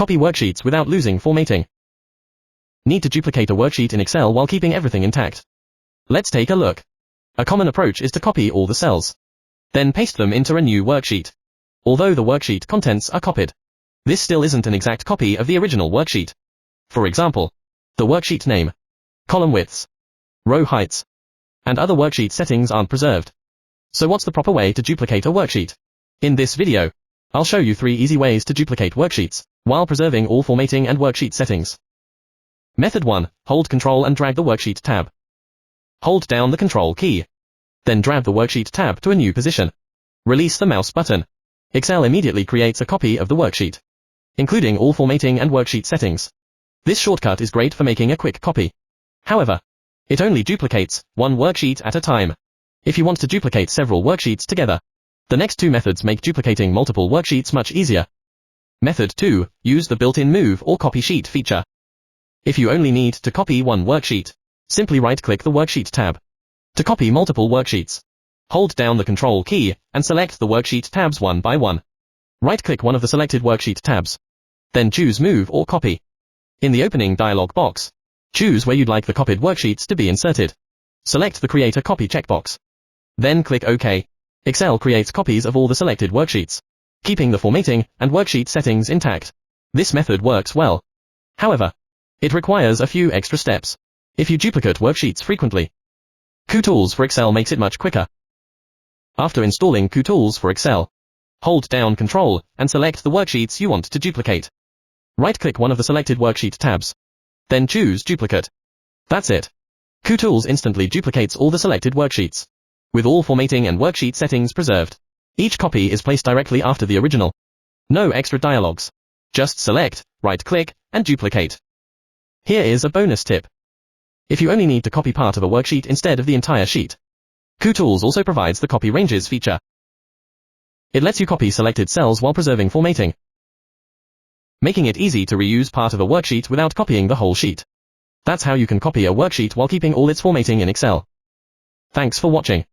Copy worksheets without losing formatting. Need to duplicate a worksheet in Excel while keeping everything intact. Let's take a look. A common approach is to copy all the cells. Then paste them into a new worksheet. Although the worksheet contents are copied, this still isn't an exact copy of the original worksheet. For example, the worksheet name, column widths, row heights, and other worksheet settings aren't preserved. So what's the proper way to duplicate a worksheet? In this video, I'll show you 3 easy ways to duplicate worksheets while preserving all formatting and worksheet settings. Method 1. Hold Ctrl and drag the Worksheet tab. Hold down the Ctrl key. Then drag the Worksheet tab to a new position. Release the mouse button. Excel immediately creates a copy of the worksheet, including all formatting and worksheet settings. This shortcut is great for making a quick copy. However, it only duplicates one worksheet at a time. If you want to duplicate several worksheets together, the next 2 methods make duplicating multiple worksheets much easier. Method 2. Use the built-in Move or Copy Sheet feature. If you only need to copy one worksheet, simply right-click the Worksheet tab. To copy multiple worksheets, hold down the Ctrl key and select the worksheet tabs one by one. Right-click one of the selected worksheet tabs. Then choose Move or Copy. In the opening dialog box, choose where you'd like the copied worksheets to be inserted. Select the Create a Copy checkbox. Then click OK. Excel creates copies of all the selected worksheets, keeping the formatting and worksheet settings intact. This method works well. However, it requires a few extra steps if you duplicate worksheets frequently. Kutools for Excel makes it much quicker. After installing Kutools for Excel, hold down Ctrl and select the worksheets you want to duplicate. Right-click one of the selected worksheet tabs. Then choose Duplicate. That's it. Kutools instantly duplicates all the selected worksheets, with all formatting and worksheet settings preserved. Each copy is placed directly after the original. No extra dialogues. Just select, right-click, and duplicate. Here is a bonus tip. If you only need to copy part of a worksheet instead of the entire sheet, Kutools also provides the Copy Ranges feature. It lets you copy selected cells while preserving formatting, making it easy to reuse part of a worksheet without copying the whole sheet. That's how you can copy a worksheet while keeping all its formatting in Excel. Thanks for watching.